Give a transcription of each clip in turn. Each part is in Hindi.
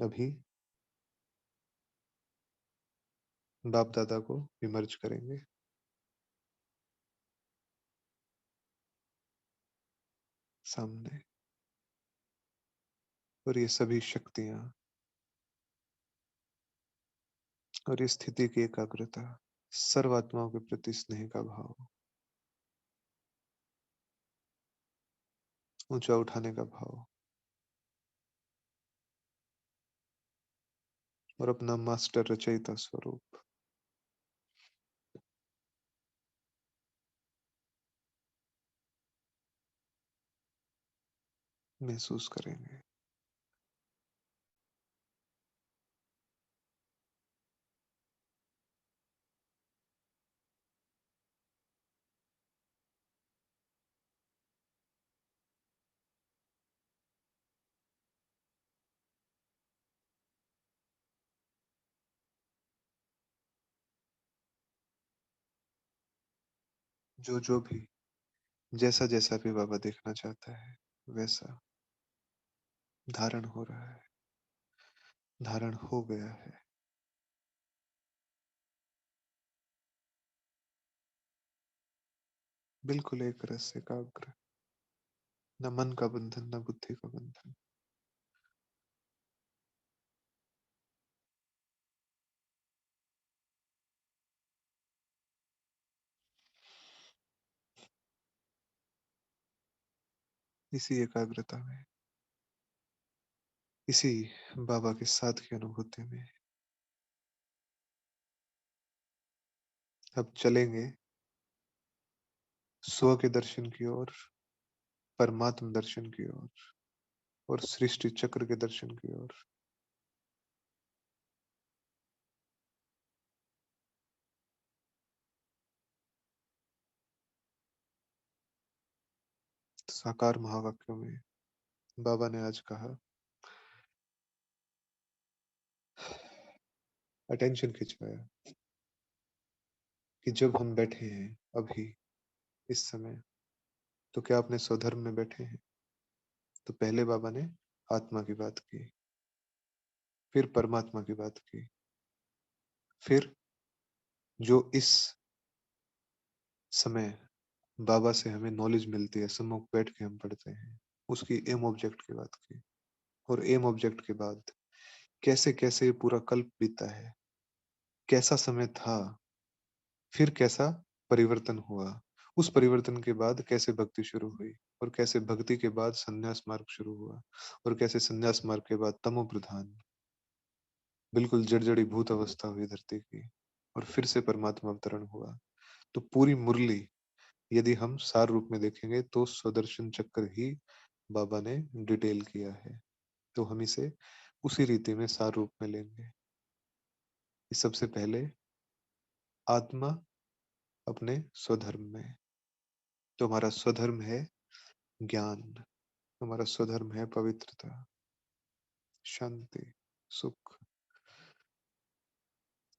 अभी बाप दादा को इमर्ज करेंगे सामने, और ये सभी शक्तियां और इस स्थिति की एकाग्रता, सर्वात्माओं के प्रति स्नेह का भाव, ऊंचा उठाने का भाव, और अपना मास्टर रचयिता स्वरूप महसूस करेंगे। जो जो भी, जैसा जैसा भी बाबा देखना चाहता है वैसा धारण हो रहा है, धारण हो गया है। बिल्कुल एक रस एकाग्र, न मन का बंधन न बुद्धि का बंधन। इसी एकाग्रता में, इसी बाबा के साथ की अनुभूति में अब चलेंगे स्व के दर्शन की ओर, परमात्म दर्शन की ओर, और सृष्टि चक्र के दर्शन की ओर। साकार महावाक्यों में बाबा ने आज कहा, अटेंशन खिंचवाया, कि जब हम बैठे हैं अभी इस समय, तो क्या अपने स्वधर्म में बैठे हैं? तो पहले बाबा ने आत्मा की बात की, फिर परमात्मा की बात की, फिर जो इस समय बाबा से हमें नॉलेज मिलती है, सम्मुख बैठ के हम पढ़ते हैं, उसकी एम ऑब्जेक्ट की बात की। और एम ऑब्जेक्ट के बाद कैसे कैसे ये पूरा कल्प बीता है, कैसा समय था, फिर कैसा परिवर्तन हुआ, उस परिवर्तन के बाद कैसे भक्ति शुरू हुई, और कैसे भक्ति के बाद संन्यास मार्ग शुरू हुआ, और कैसे संन्यास मार्ग के बाद तमो प्रधान, बिल्कुल जड़जड़ी भूत अवस्था हुई धरती की, और फिर से परमात्मा अवतरण हुआ। तो पूरी मुरली यदि हम सार रूप में देखेंगे तो स्वदर्शन चक्र ही बाबा ने डिटेल किया है। तो हम इसे उसी रीति में सार रूप में लेंगे। कि सबसे पहले आत्मा अपने स्वधर्म में, तो हमारा स्वधर्म है ज्ञान, हमारा स्वधर्म है पवित्रता, शांति, सुख।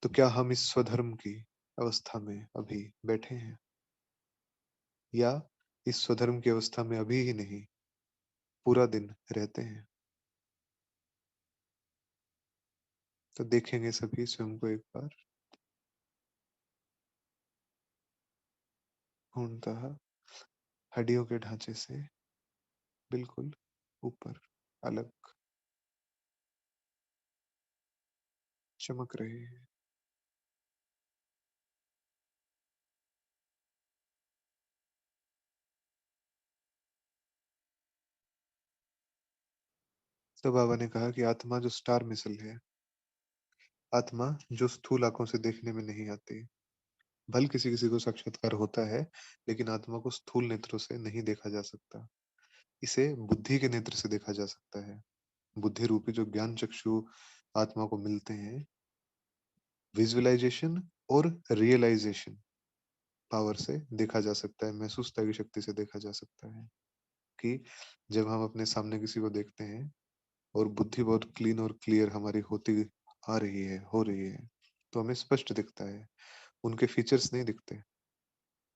तो क्या हम इस स्वधर्म की अवस्था में अभी बैठे हैं, या इस स्वधर्म की अवस्था में अभी ही नहीं पूरा दिन रहते हैं? तो देखेंगे सभी स्वयं को एक बार, पूर्णतः हड्डियों के ढांचे से बिल्कुल ऊपर, अलग, चमक रहे हैं। तो बाबा ने कहा कि आत्मा जो स्टार मिसल है, आत्मा जो स्थूल आंखों से देखने में नहीं आती, भल किसी किसी को साक्षात्कार होता है, लेकिन आत्मा को स्थूल नेत्रों से नहीं देखा जा सकता। इसे बुद्धि के नेत्र से देखा जा सकता है। बुद्धि रूपी जो ज्ञान चक्षु आत्मा को मिलते हैं, विजुअलाइजेशन और रियलाइजेशन पावर से देखा जा सकता है, महसूसता की शक्ति से देखा जा सकता है। कि जब हम अपने सामने किसी को देखते हैं और बुद्धि बहुत क्लीन और क्लियर हमारी होती आ रही है, हो रही है, तो हमें स्पष्ट दिखता है, उनके फीचर्स नहीं दिखते।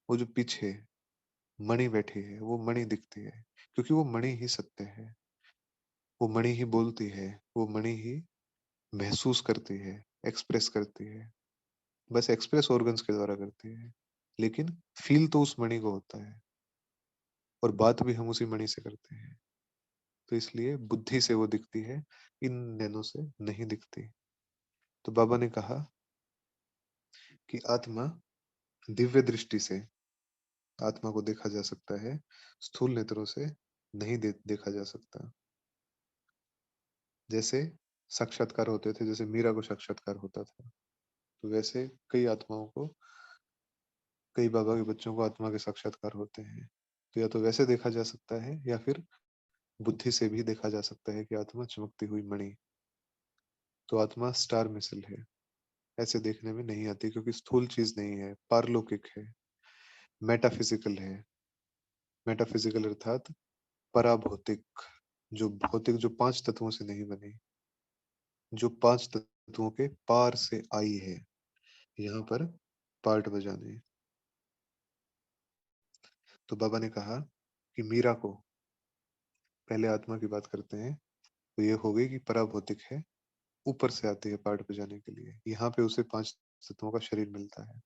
वो जो पीछे मणि बैठी है वो मणि दिखती है, क्योंकि वो मणि ही सत्य है, वो मणि ही बोलती है, वो मणि ही महसूस करती है, एक्सप्रेस करती है, बस एक्सप्रेस ऑर्गन्स के द्वारा करती है, लेकिन फील तो उस मणि को होता है, और बात भी हम उसी मणि से करते हैं। तो इसलिए बुद्धि से वो दिखती है, इन नैनों से नहीं दिखती। तो बाबा ने कहा कि आत्मा दिव्य दृष्टि से आत्मा को देखा जा सकता है, स्थूल नेत्रों से नहीं देखा जा सकता। जैसे साक्षात्कार होते थे, जैसे मीरा को साक्षात्कार होता था, तो वैसे कई आत्माओं को, कई बाबा के बच्चों को आत्मा के साक्षात्कार होते हैं। तो या तो वैसे देखा जा सकता है, या फिर बुद्धि से भी देखा जा सकता है कि आत्मा चमकती हुई मणि। तो आत्मा स्टार मिसल है, ऐसे देखने में नहीं आती, क्योंकि स्थूल चीज नहीं है, पारलौकिक है, मेटाफिजिकल है। मेटाफिजिकल अर्थात पराभौतिक, जो भौतिक, जो पांच तत्वों से नहीं बनी, जो पांच तत्वों के पार से आई है यहाँ पर पार्ट बजाने। तो बाबा ने कहा कि मीरा को, पहले आत्मा की बात करते हैं, तो ये हो गई कि पराभौतिक है, ऊपर से आती है पार्ट बजाने के लिए, यहाँ पे उसे पांच तत्वों का शरीर मिलता है।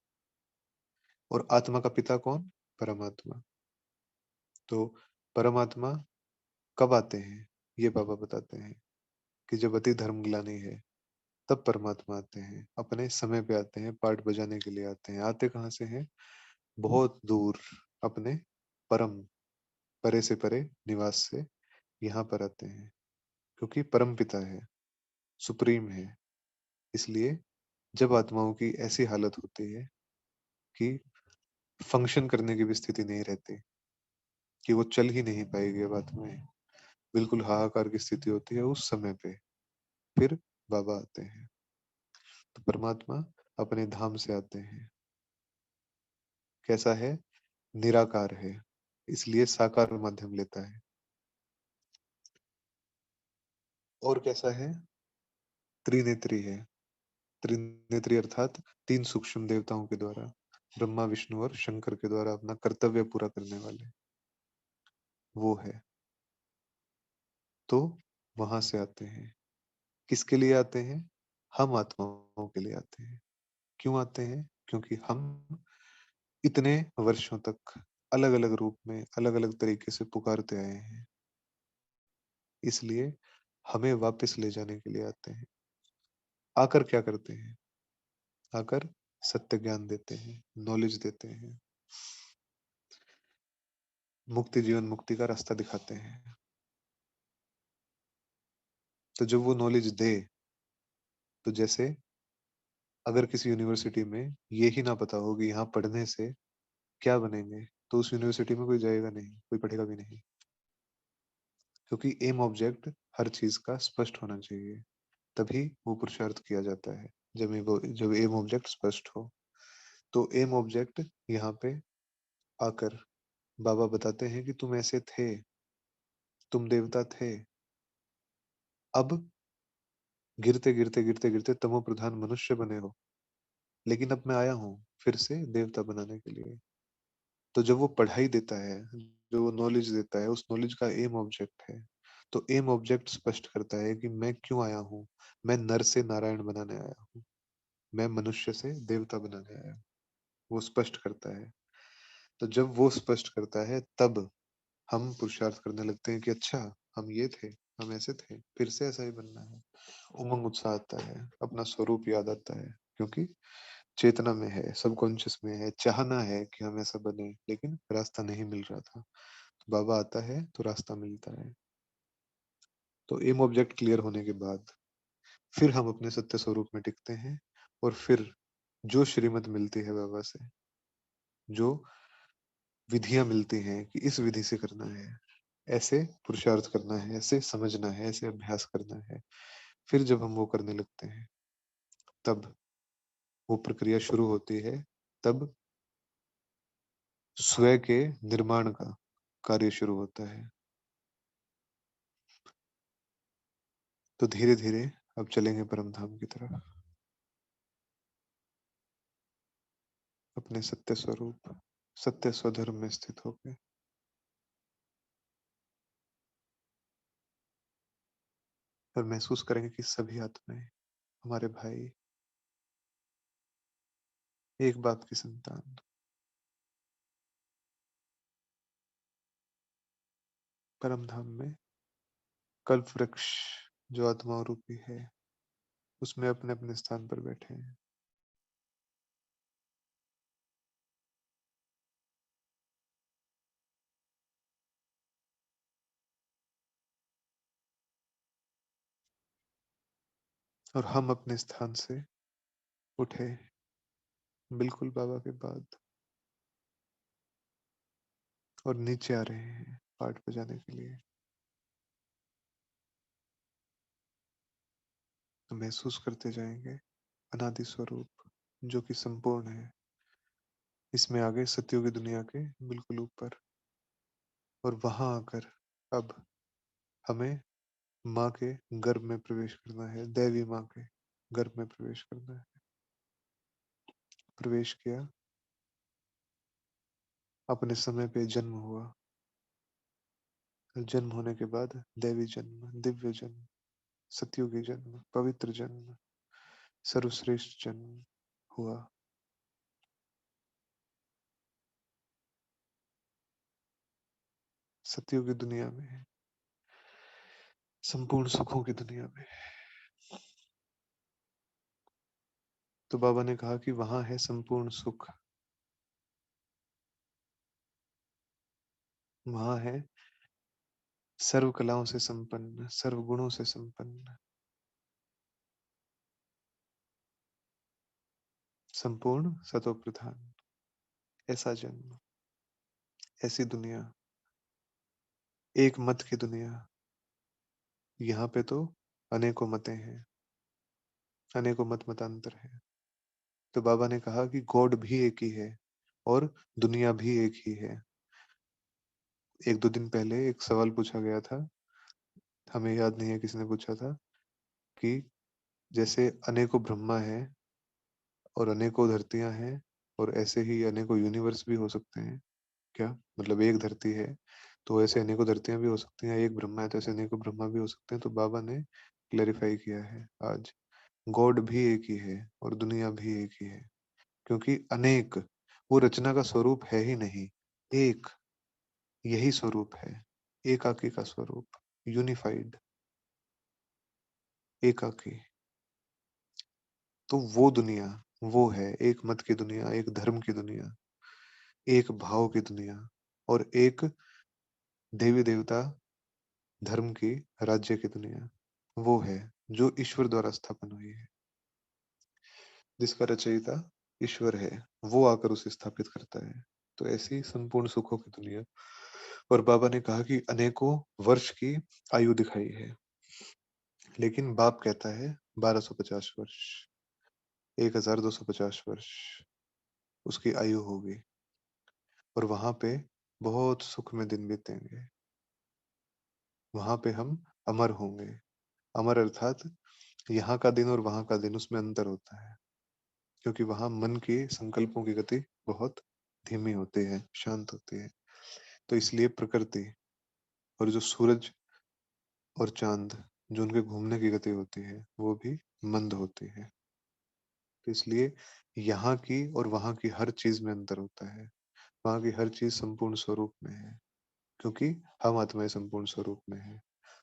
और आत्मा का पिता कौन? परमात्मा। तो परमात्मा कब आते हैं? ये बाबा बताते हैं कि जब अति धर्म ग्लानि है, तब परमात्मा आते हैं, अपने समय पे आते हैं, पार्ट बजाने के लिए आते हैं। आते कहाँ से हैं? बहुत दूर, अपने परम, परे से परे निवास से यहाँ पर आते हैं, क्योंकि परम पिता है, सुप्रीम है। इसलिए जब आत्माओं की ऐसी हालत होती है कि फंक्शन करने की भी स्थिति नहीं रहती, कि वो चल ही नहीं पाएगी, अब आत्माएं, बिल्कुल हाहाकार की स्थिति होती है, उस समय पे फिर बाबा आते हैं। तो परमात्मा अपने धाम से आते हैं। कैसा है? निराकार है, इसलिए साकार माध्यम लेता है। और कैसा है? त्रिनेत्री है। त्रिनेत्री अर्थात तीन सूक्ष्म देवताओं के द्वारा, ब्रह्मा, विष्णु और शंकर के द्वारा अपना कर्तव्य पूरा करने वाले, वो है। तो वहां से आते हैं। किसके लिए आते हैं? हम आत्माओं के लिए आते हैं। क्यों आते हैं? क्योंकि हम इतने वर्षों तक अलग अलग रूप में, अलग अलग तरीके से पुकारते आए हैं, इसलिए हमें वापस ले जाने के लिए आते हैं। आकर क्या करते हैं? आकर सत्य ज्ञान देते हैं, नॉलेज देते हैं, मुक्ति, जीवन मुक्ति का रास्ता दिखाते हैं। तो जब वो नॉलेज दे, तो जैसे अगर किसी यूनिवर्सिटी में ये ही ना पता हो कि यहाँ पढ़ने से क्या बनेंगे, तो उस यूनिवर्सिटी में कोई जाएगा नहीं, कोई पढ़ेगा भी नहीं, क्योंकि एम ऑब्जेक्ट हर चीज का स्पष्ट होना चाहिए, तभी वो पुरुषार्थ किया जाता है। जब एम ऑब्जेक्ट स्पष्ट हो, तो एम ऑब्जेक्ट यहाँ पे आकर बाबा बताते हैं कि तुम ऐसे थे, तुम देवता थे, अब गिरते गिरते गिरते गिरते तमो प्रधान मनुष्य बने हो, लेकिन अब मैं आया हूँ फिर से देवता बनाने के लिए। तो जब वो पढ़ाई देता है, जो वो नॉलेज देता है, उस नॉलेज का एम ऑब्जेक्ट है। तो एम ऑब्जेक्ट स्पष्ट करता है कि मैं क्यों आया हूँ। मैं नर से नारायण बनाने आया हूँ, मैं मनुष्य से देवता बनाने आया हूँ। वो स्पष्ट करता है। तो जब वो स्पष्ट करता है, तब हम पुरुषार्थ करने लगते हैं कि अच्छा, हम ये थे, हम ऐसे थे, फिर से ऐसा ही बनना है। उमंग, उत्साह आता है, अपना स्वरूप याद आता है, क्योंकि चेतना में है, सबकॉन्शियस में है, चाहना है कि हम ऐसा बने, लेकिन रास्ता नहीं मिल रहा था। तो बाबा आता है तो रास्ता मिलता है। तो एम ऑब्जेक्ट क्लियर होने के बाद फिर हम अपने सत्य स्वरूप में टिकते हैं, और फिर जो श्रीमत मिलती है बाबा से, जो विधियां मिलती हैं कि इस विधि से करना है, ऐसे पुरुषार्थ करना है, ऐसे समझना है, ऐसे अभ्यास करना है, फिर जब हम वो करने लगते हैं, तब वो प्रक्रिया शुरू होती है। तब स्वयं के निर्माण का कार्य शुरू होता है। तो धीरे धीरे अब चलेंगे परम धाम की तरफ, अपने सत्य स्वरूप, सत्य स्वधर्म में स्थित होकर, और महसूस करेंगे कि सभी आत्माएं हमारे भाई, एक बाप की संतान, परम धाम में कल्प वृक्ष जो आत्मा रूपी है, उसमें अपने अपने स्थान पर बैठे हैं। और हम अपने स्थान से उठे, बिल्कुल बाबा के बाद, और नीचे आ रहे हैं पाठ बजाने के लिए। तो महसूस करते जाएंगे अनादि स्वरूप जो कि संपूर्ण है, इसमें आगे सत्यों की दुनिया के बिल्कुल ऊपर। और वहां आकर अब हमें माँ के गर्भ में प्रवेश करना है, देवी माँ के गर्भ में प्रवेश करना है। प्रवेश किया, अपने समय पे जन्म हुआ, जन्म होने के बाद दैवी जन्म, दिव्य जन्म, सतयुगी जन्म, पवित्र जन्म, सर्वश्रेष्ठ जन्म हुआ। सतयुगी दुनिया में, संपूर्ण सुखों की दुनिया में। तो बाबा ने कहा कि वहां है संपूर्ण सुख, वहां है सर्व कलाओं से संपन्न, सर्व गुणों से संपन्न, संपूर्ण सतो प्रधान। ऐसा जन्म, ऐसी दुनिया, एक मत की दुनिया। यहाँ पे तो अनेकों मतें हैं, अनेकों मत मतांतर है। तो बाबा ने कहा कि गॉड भी एक ही है और दुनिया भी एक ही है। एक दो दिन पहले एक सवाल पूछा गया था, हमें याद नहीं है किसने पूछा था, कि जैसे अनेकों ब्रह्मा है और अनेकों धरतियां हैं, और ऐसे ही अनेकों यूनिवर्स भी हो सकते हैं क्या? मतलब एक धरती है तो ऐसे अनेकों धरतियां भी हो सकती हैं, एक ब्रह्मा है तो ऐसे अनेकों ब्रह्मा भी हो सकते हैं। तो बाबा ने क्लेरिफाई किया है आज, गॉड भी एक ही है और दुनिया भी एक ही है। क्योंकि अनेक वो रचना का स्वरूप है ही नहीं, एक यही स्वरूप है, एकाकी का स्वरूप, यूनिफाइड, एकाकी। तो वो दुनिया, वो है एक मत की दुनिया, एक धर्म की दुनिया, एक भाव की दुनिया, और एक देवी देवता धर्म की राज्य की दुनिया। वो है जो ईश्वर द्वारा स्थापन हुई है, जिसका रचयिता ईश्वर है, वो आकर उसे स्थापित करता है। तो ऐसी संपूर्ण सुखों की दुनिया। और बाबा ने कहा कि अनेकों वर्ष की आयु दिखाई है, लेकिन बाप कहता है 1250 वर्ष, 1250 वर्ष उसकी आयु होगी। और वहां पे बहुत सुख में दिन बीतेंगे, वहां पे हम अमर होंगे। अमर अर्थात यहाँ का दिन और वहां का दिन, उसमें अंतर होता है, क्योंकि वहां मन की संकल्पों की गति बहुत धीमी होती है, शांत होती है। तो इसलिए प्रकृति और जो सूरज और चांद, जो उनके घूमने की गति होती है, वो भी मंद होती है। तो इसलिए यहाँ की और वहाँ की हर चीज में अंतर होता है। वहाँ की हर चीज संपूर्ण स्वरूप में है, क्योंकि हम आत्माएं संपूर्ण स्वरूप में है।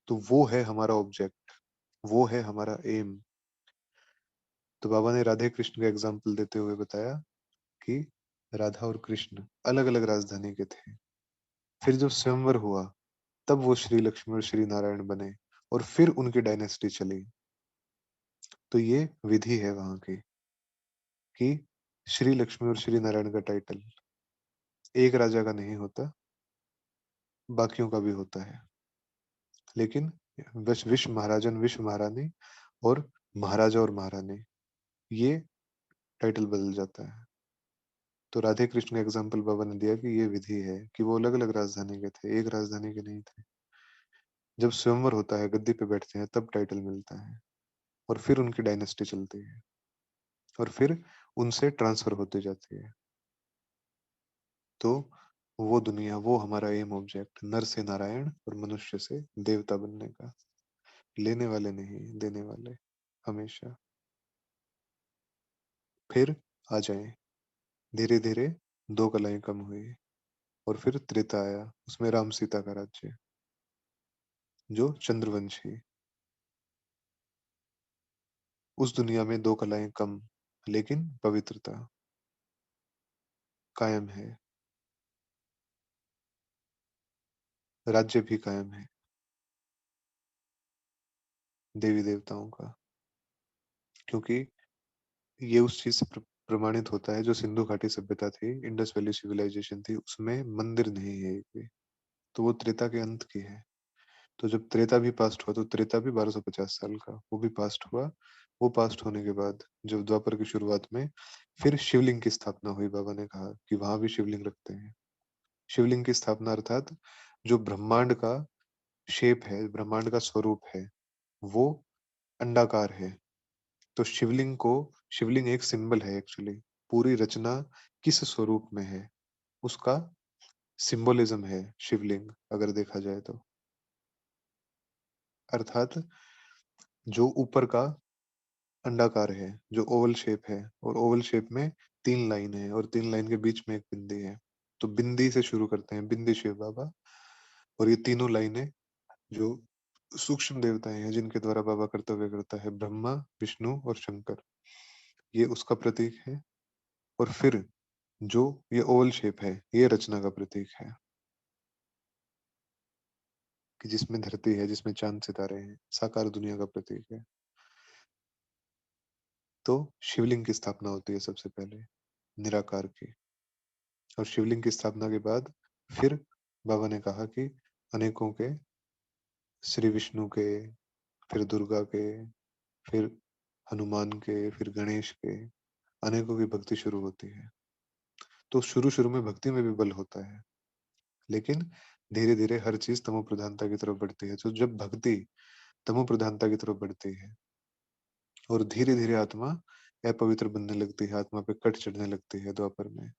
तो वो है हमारा ऑब्जेक्ट, वो है हमारा एम। तो बाबा ने राधे कृष्ण का एग्जाम्पल देते हुए बताया कि राधा और कृष्ण अलग अलग राजधानी के थे। फिर जब स्वयंवर हुआ, तब वो श्री लक्ष्मी और श्री नारायण बने, और फिर उनकी डायनेस्टी चली। तो ये विधि है वहां की, कि श्री लक्ष्मी और श्री नारायण का टाइटल एक राजा का नहीं होता, बाकियों का भी होता है। लेकिन विश्व महाराजन, विश्व महारानी और महाराजा और महारानी, ये टाइटल बदल जाता है। तो राधे कृष्ण का एग्जाम्पल बाबा ने दिया कि ये विधि है, कि वो अलग अलग राजधानी के थे, एक राजधानी के नहीं थे। जब स्वयंवर होता है, गद्दी पे बैठते हैं, तब टाइटल मिलता है, और फिर उनकी डायनेस्टी चलती है, और फिर उनसे ट्रांसफर होती जाती है। तो वो दुनिया, वो हमारा एम ऑब्जेक्ट, नर से नारायण और मनुष्य से देवता बनने का, लेने वाले नहीं, देने वाले हमेशा। फिर आ जाएँ। धीरे-धीरे 2 कलाएँ कम हुई और फिर त्रेता आया, उसमें राम-सीता का राज्य, जो चंद्रवंशी। उस दुनिया में 2 कलाएँ कम, लेकिन पवित्रता कायम है, राज्य भी कायम है, देवी-देवताओं का। क्योंकि ये उस चीज़ से प्रमाणित होता है जो सिंधु घाटी सभ्यता थी, इंडस वैली सिविलाइजेशन थी, उसमें मंदिर नहीं है एक भी। तो वो त्रेता के अंत की है। तो जब त्रेता भी पास्ट हुआ तो त्रेता भी 1250 साल का, वो भी पास्ट हुआ। वो पास्ट होने के बाद जब द्वापर की शुरुआत में फिर शिवलिंग की स्थापना हुई, बाबा ने कहा कि वहाँ भी शिवलिंग रखते हैं। शिवलिंग की स्थापना अर्थात जो ब्रह्मांड का शेप है, ब्रह्मांड का स्वरूप है, वो अंडाकार है। तो शिवलिंग एक सिंबल है एक्चुअली। पूरी रचना किस स्वरूप में है, उसका सिंबोलिज्म है शिवलिंग, अगर देखा जाए तो। अर्थात जो ऊपर का अंडाकार है, जो ओवल शेप है, और ओवल शेप में 3 लाइन है और 3 लाइन के बीच में एक बिंदी है। तो बिंदी से शुरू करते हैं, बिंदी शिव बाबा। और ये तीनों लाइनें जो सूक्ष्म देवताएं हैं जिनके द्वारा बाबा कर्तव्य करता है, ब्रह्मा, विष्णु और शंकर, ये उसका प्रतीक है। और फिर जो ये ओवल शेप है, ये रचना का प्रतीक है, कि जिसमें धरती है, जिसमें चांद सितारे हैं, साकार दुनिया का प्रतीक है। तो शिवलिंग की स्थापना होती है सबसे पहले, निराकार की। और शिवलिंग की स्थापना के बाद फिर बाबा ने कहा कि अनेकों के, श्री विष्णु के, फिर दुर्गा के, फिर हनुमान के, फिर गणेश के, अनेकों की भक्ति शुरू होती है। तो शुरू-शुरू में भक्ति में भी बल होता है, लेकिन धीरे-धीरे हर चीज़ तमो प्रधानता की तरफ बढ़ती है। तो जब भक्ति तमो प्रधानता की तरफ बढ़ती है और धीरे-धीरे आत्मा अपवित्र बनने लगती है, आत्मा पे कट चढ़ने लगती है द्वापर में,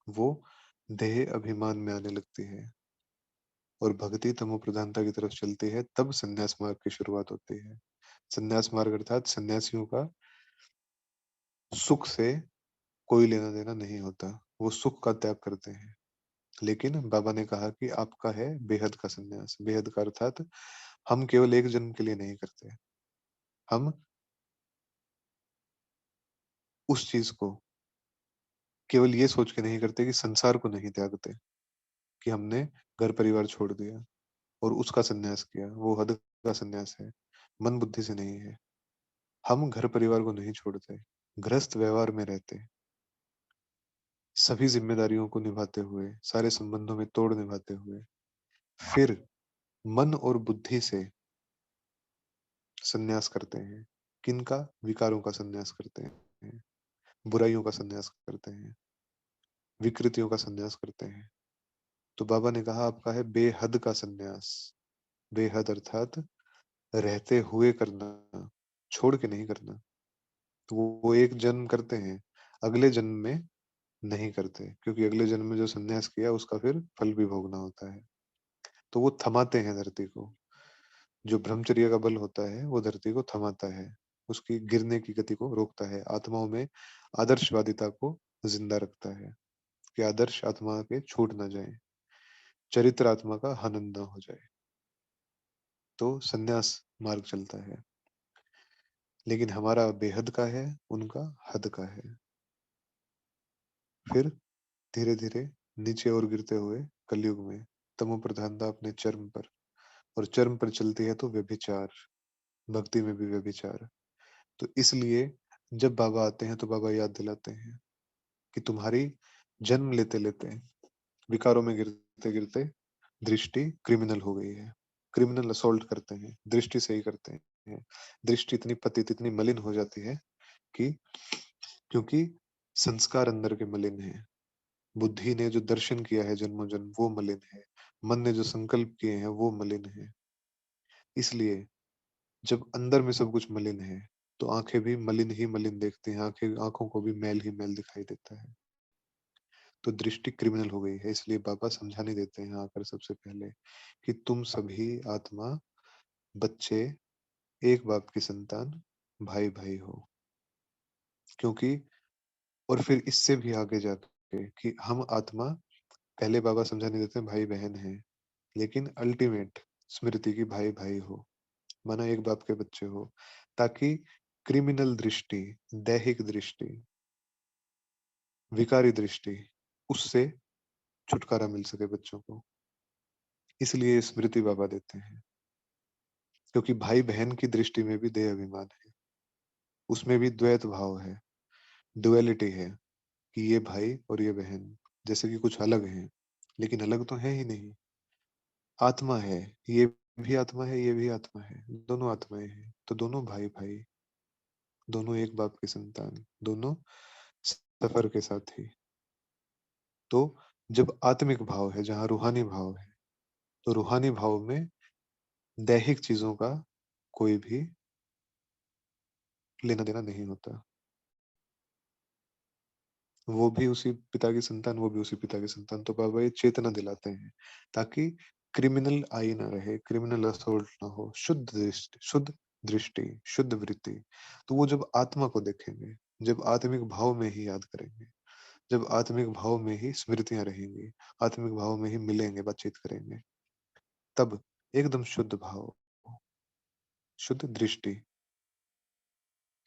वो देह अभिमान में आने लगती है और भक्ति तमो प्रधानता की तरफ चलती है, तब संन्यास मार्ग की शुरुआत होती है। संन्यास मार्ग अर्थात सन्यासियों का सुख से कोई लेना-देना नहीं होता, वो सुख का त्याग करते हैं। लेकिन बाबा ने कहा कि आपका है बेहद का संन्यास। बेहद का अर्थात हम केवल एक जन्म के लिए नहीं करते, हम उस चीज़ को केवल ये सोच के नहीं करते कि संसार को नहीं त्यागते, कि हमने घर-परिवार छोड़ दिया और उसका संन्यास किया, वो हद का संन्यास है, मन बुद्धि से नहीं है। हम घर-परिवार को नहीं छोड़ते, गृहस्थ व्यवहार में रहते, सभी ज़िम्मेदारियों को निभाते हुए, सारे संबंधों में तोड़ निभाते हुए, फिर मन और बुद्धि से संन्यास करते हैं। किनका? विकारों का संन्यास करते हैं, बुराइयों का संन्यास करते हैं, विकृतियों का संन्यास करते हैं। तो बाबा ने कहा आपका है बेहद का संन्यास। बेहद अर्थात रहते हुए करना, छोड़ के नहीं करना। तो वो एक जन्म करते हैं, अगले जन्म में नहीं करते, क्योंकि अगले जन्म में जो संन्यास किया उसका फिर फल भी भोगना होता है। तो वो थमाते हैं धरती को। जो ब्रह्मचर्य का बल होता है, वो धरती को थमाता है, उसकी गिरने की गति को रोकता है, आत्माओं में आदर्शवादिता को जिंदा रखता है, कि आदर्श आत्मा के छूट ना जाए, चरित्र आत्मा का हनन ना हो जाए। तो संन्यास मार्ग चलता है, लेकिन हमारा बेहद का है, उनका हद का है। फिर धीरे-धीरे नीचे और गिरते हुए कलयुग में तमो प्रधानता अपने चरम पर, और चरम पर चलती है तो व्यभिचार, भक्ति में भी व्यभिचार। तो इसलिए जब बाबा आते हैं तो बाबा याद दिलाते हैं कि तुम्हारी जन्म लेते-लेते विकारों में गिरते-गिरते दृष्टि क्रिमिनल हो गई है। क्रिमिनल असॉल्ट करते हैं, दृष्टि सही करते हैं। दृष्टि इतनी पतित, इतनी मलिन हो जाती है कि, क्योंकि संस्कार अंदर के मलिन हैं। बुद्धि ने जो दर्शन किया है जन्मों-जन्म वो मलिन है। मन ने जो संकल्प किए हैं वो मलिन है। इसलिए जब अंदर में सब कुछ मलिन है, तो आँखें भी मलिन ही मलिन देखती हैं, आँखों को भी मैल ही मैल दिखाई देता है। तो दृष्टि क्रिमिनल हो गई है, इसलिए बाबा समझाने देते हैं आकर सबसे पहले कि तुम सभी आत्मा, बच्चे, एक बाप की संतान, भाई-भाई हो। क्योंकि और फिर इससे भी आगे जाके कि हम आत्मा, पहले बाबा समझाने देते हैं भाई बहन है, लेकिन अल्टीमेट स्मृति की भाई भाई हो, माना एक बाप के बच्चे हो, ताकि क्रिमिनल दृष्टि, दैहिक दृष्टि, विकारी दृष्टि, उससे छुटकारा मिल सके बच्चों को। इसलिए ये स्मृति बाबा देते हैं, क्योंकि भाई बहन की दृष्टि में भी देह अभिमान है, उसमें भी द्वैत भाव है, डुअलिटी है, कि ये भाई और ये बहन जैसे कि कुछ अलग हैं, लेकिन अलग तो है ही नहीं। आत्मा है, ये भी आत्मा है, ये भी आत्मा है, दोनों आत्माएं हैं, तो दोनों भाई भाई, दोनों एक बाप की संतान, दोनों सफर के साथी। तो जब आत्मिक भाव है, जहाँ रूहानी भाव है, तो रूहानी भाव में दैहिक चीजों का कोई भी लेना देना नहीं होता। वो भी उसी पिता की संतान, वो भी उसी पिता की संतान। तो बाबा ये चेतना दिलाते हैं, ताकि क्रिमिनल आई ना रहे, क्रिमिनल असोल्ट ना हो, शुद्ध दृष्टि, शुद्ध दृष्टि, शुद्ध वृत्ति। तो वो जब आत्मा को देखेंगे, जब आत्मिक भाव में ही याद करेंगे, जब आत्मिक भाव में ही स्मृतियां रहेंगी, आत्मिक भाव में ही मिलेंगे, बातचीत करेंगे, तब एकदम शुद्ध भाव, शुद्ध दृष्टि।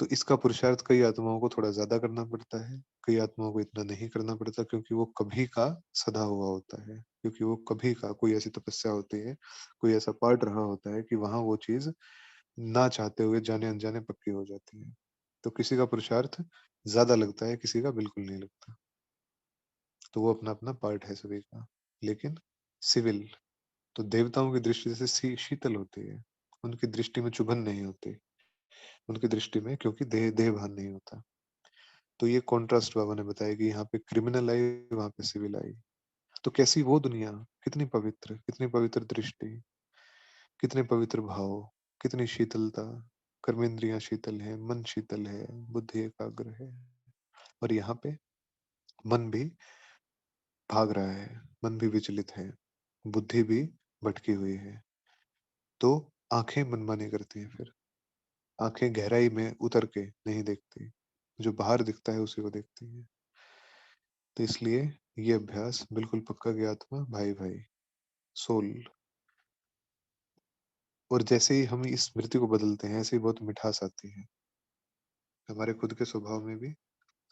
तो इसका पुरुषार्थ कई आत्माओं को थोड़ा ज्यादा करना पड़ता है, कई आत्माओं को इतना नहीं करना पड़ता, क्योंकि वो कभी का सदा हुआ होता है, क्योंकि वो कभी का कोई ऐसी तपस्या होती है, कोई ऐसा पार्ट रहा होता है कि वहां वो चीज ना चाहते हुए जाने अनजाने पक्की हो जाती है। तो किसी का पुरुषार्थ ज्यादा लगता है, किसी का बिल्कुल नहीं लगता। तो वो अपना अपना पार्ट है सभी का। लेकिन सिविल, तो देवताओं की दृष्टि से शीतल होती है, उनकी दृष्टि में चुभन नहीं होती, उनकी दृष्टि में, क्योंकि देह देह भान नहीं होता। तो ये कॉन्ट्रास्ट बाबा ने बताया कि यहाँ पे क्रिमिनल आई, वहां पे सिविल आई। तो कैसी वो दुनिया, कितनी पवित्र, कितनी पवित्र दृष्टि, कितने पवित्र भाव, कितनी शीतलता, कर्मेंद्रियां शीतल है, मन शीतल है, बुद्धि एकाग्र है। और यहाँ पे मन भी भाग रहा है, मन भी विचलित है, बुद्धि भी भटकी हुई है। तो आंखें मनमानी करती हैं फिर, आंखें गहराई में उतर के नहीं देखती, जो बाहर दिखता है उसी को देखती है। तो इसलिए ये अभ्यास बिल्कुल पक्का कि आत्मा भाई भाई, सोल। और जैसे ही हम इस स्मृति को बदलते हैं, ऐसे ही बहुत मिठास आती है, हमारे खुद के स्वभाव में भी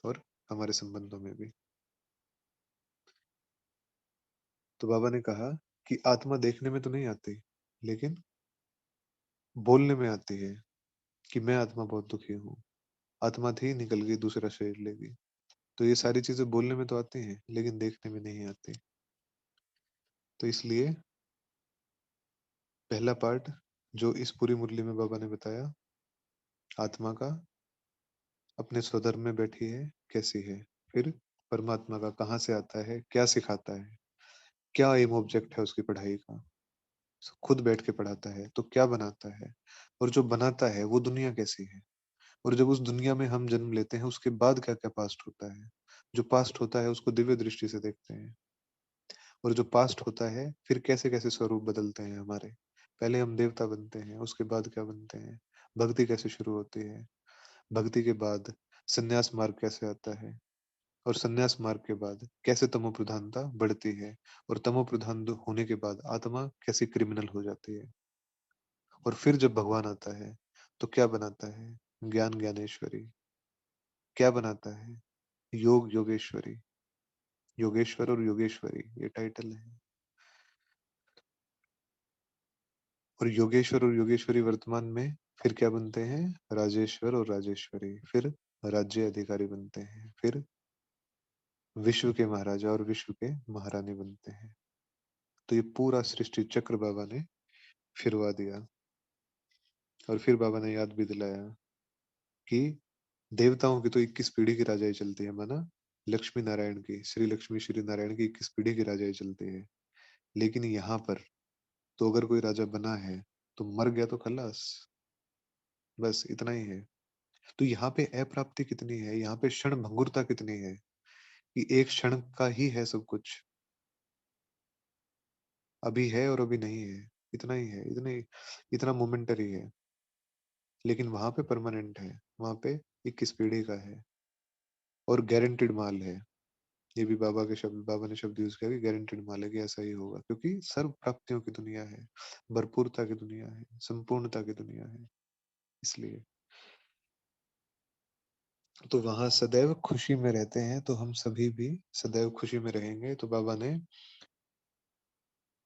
और हमारे संबंधों में भी। तो बाबा ने कहा कि आत्मा देखने में तो नहीं आती, लेकिन बोलने में आती है, कि मैं आत्मा बहुत दुखी हूँ, आत्मा थी निकल गई दूसरा शरीर लेगी। तो ये सारी चीजें बोलने में तो आती हैं, लेकिन देखने में नहीं आती। तो इसलिए पहला पार्ट जो इस पूरी मुरली में बाबा ने बताया, आत्मा का अपने स्वधर्म में बैठी है, कैसी है। फिर परमात्मा का कहाँ से आता है, क्या सिखाता है, क्या एम ऑब्जेक्ट है उसकी पढ़ाई का, खुद बैठ के पढ़ाता है तो क्या बनाता है, और जो बनाता है वो दुनिया कैसी है, और जब उस दुनिया में हम जन्म लेते हैं उसके बाद क्या क्या पास्ट होता है। जो पास्ट होता है उसको दिव्य दृष्टि से देखते हैं, और जो पास्ट होता है फिर कैसे कैसे स्वरूप बदलते हैं हमारे। पहले हम देवता बनते हैं, उसके बाद क्या बनते हैं, भक्ति कैसे शुरू होती है, भक्ति के बाद संन्यास मार्ग कैसे आता है, और संन्यास मार्ग के बाद कैसे तमो प्रधानता बढ़ती है, और तमो प्रधान होने के बाद आत्मा कैसी क्रिमिनल हो जाती है। और फिर जब भगवान आता है तो क्या बनाता है, ज्ञान ज्ञानेश्वरी, क्या बनाता है, योग योगेश्वरी, योगेश्वर और योगेश्वरी ये टाइटल है। और योगेश्वर और योगेश्वरी वर्तमान में फिर क्या बनते हैं, राजेश्वर और राजेश्वरी, फिर राज्य अधिकारी बनते हैं, फिर विश्व के महाराजा और विश्व के महारानी बनते हैं। तो ये पूरा सृष्टि चक्र बाबा ने फिरवा दिया। और फिर बाबा ने याद भी दिलाया कि देवताओं की तो 21 पीढ़ी की राजाई चलती है, माना लक्ष्मी नारायण की, श्री लक्ष्मी श्री नारायण की 21 पीढ़ी की राजाई चलती है। लेकिन यहाँ पर तो अगर कोई राजा बना है तो मर गया तो खलास, बस इतना ही है। तो यहाँ पे अप्राप्ति कितनी है, यहाँ पे क्षण भंगुरता कितनी है, कि एक क्षण का ही है सब कुछ, अभी है और अभी नहीं है, इतना ही है, इतने इतना मोमेंटरी है। लेकिन वहां पे परमानेंट है, वहां पे 21 पीढ़ी का है। और गारंटेड माल है। ये भी बाबा ने शब्द यूज किया कि गारंटेड माल है, कि ऐसा ही होगा, क्योंकि सर्व प्राप्तियों की दुनिया है, भरपूरता की दुनिया है, संपूर्णता की दुनिया है। इसलिए तो वहां सदैव खुशी में रहते हैं, तो हम सभी भी सदैव खुशी में रहेंगे। तो बाबा ने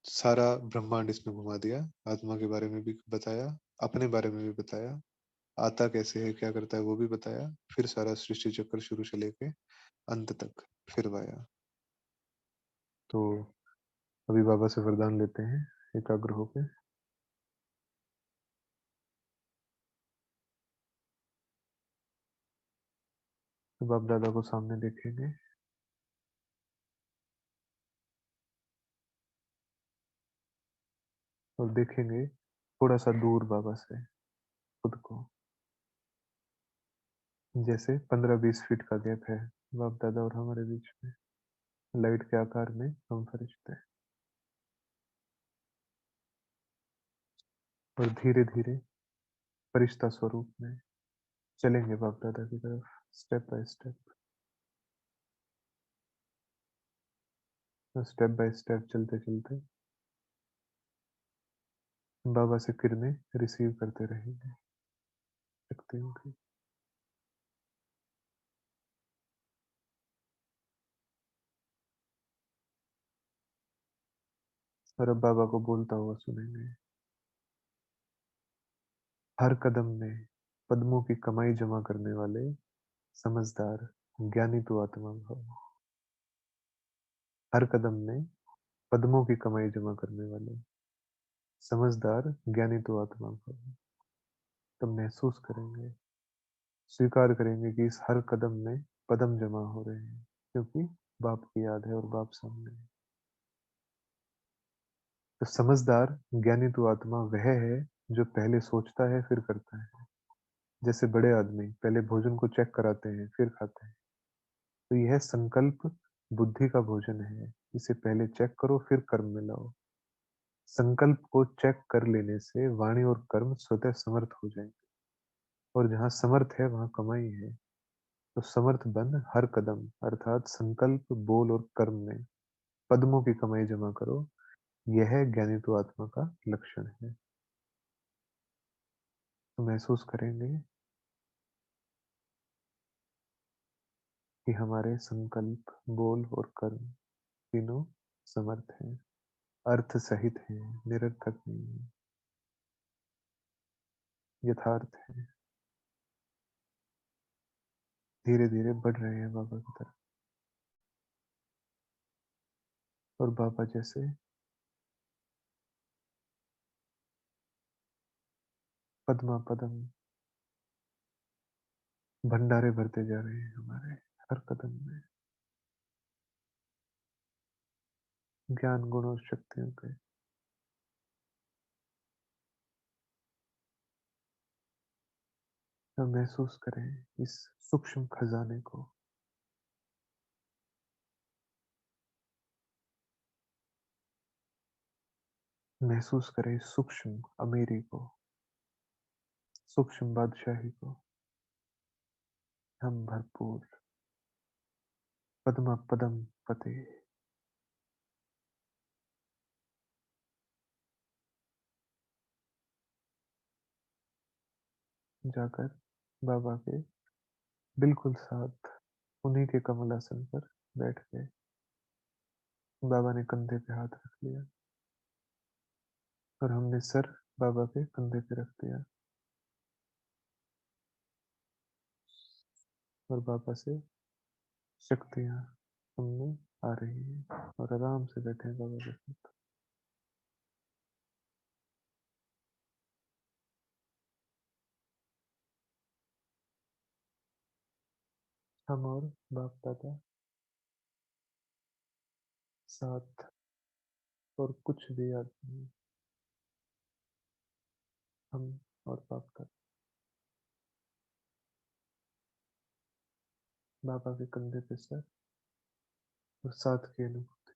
सारा ब्रह्मांड इसमें घुमा दिया, आत्मा के बारे में भी बताया, अपने बारे में भी बताया, आता कैसे है, क्या करता है वो भी बताया, फिर सारा सृष्टि चक्र शुरू से लेके अंत तक फिरवाया। तो अभी बाबा से वरदान लेते हैं एकाग्र होके। तो बाप दादा को सामने देखेंगे और देखेंगे थोड़ा सा दूर बाबा से खुद को, जैसे 15-20 फीट का गैप है बाप दादा और हमारे बीच में, लाइट के आकार में हम फरिश्ते हैं। और धीरे धीरे फरिश्ता स्वरूप में चलेंगे बाप दादा की तरफ, step by step. Step by step चलते चलते बाबा से किरणें रिसीव करते रहेंगे, शक्तियों की। और अब बाबा को बोलता हुआ सुनेंगे, हर कदम में पद्मों की कमाई जमा करने वाले समझदार ज्ञानी तो आत्मा भव। हर कदम में पद्मों की कमाई जमा करने वाले समझदार ज्ञानी तो आत्मा भव। तब महसूस करेंगे, स्वीकार करेंगे कि इस हर कदम में पदम जमा हो रहे हैं, क्योंकि बाप की याद है और बाप सामने है। तो समझदार ज्ञानी तो आत्मा वह है जो पहले सोचता है फिर करता है। जैसे बड़े आदमी पहले भोजन को चेक कराते हैं फिर खाते हैं, तो यह संकल्प बुद्धि का भोजन है। इसे पहले चेक करो फिर कर्म में लाओ। संकल्प को चेक कर लेने से वाणी और कर्म स्वतः समर्थ हो जाएंगे, और जहाँ समर्थ है वहां कमाई है। तो समर्थ बन हर कदम, अर्थात संकल्प बोल और कर्म में पद्मों की कमाई जमा करो। यह ज्ञानी तो आत्मा का लक्षण है। तो महसूस करेंगे कि हमारे संकल्प बोल और कर्म तीनों समर्थ हैं, अर्थ सहित हैं, निरर्थक नहीं है, यथार्थ है। धीरे धीरे बढ़ रहे हैं बाबा की तरफ। और बाबा जैसे पद्मा पदम भंडारे भरते जा रहे हैं हमारे हर कदम में, ज्ञान गुण और शक्तियों के। हम महसूस करें इस सूक्ष्म खजाने को, महसूस करें इस सूक्ष्म अमीरी को, सूक्ष्म बादशाही को। हम भरपूर पद्मा पदम पते जाकर बाबा के बिल्कुल साथ उन्हीं के कमलासन पर बैठ गए। बाबा ने कंधे पे हाथ रख लिया और हमने सर बाबा के कंधे पे रख दिया, और बाबा से शक्तियां हमने आ रही है, और आराम से बैठे हैं बाबा के साथ। हम और बाप दादा साथ, और कुछ भी याद नहीं। हम और बाप दादा बाबा के कंधे पे सर, और साथ के अनुभव।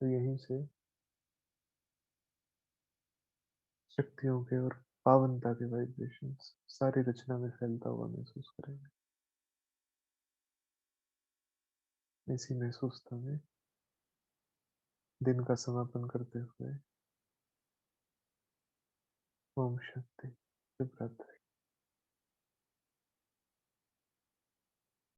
तो यहीं से शक्तियों के और पावनता के वाइब्रेशंस सारी रचना में फैलता हुआ महसूस करेंगे। इसी महसूसता में दिन का समापन करते हुए ओम शांति, शुभ रात्रि।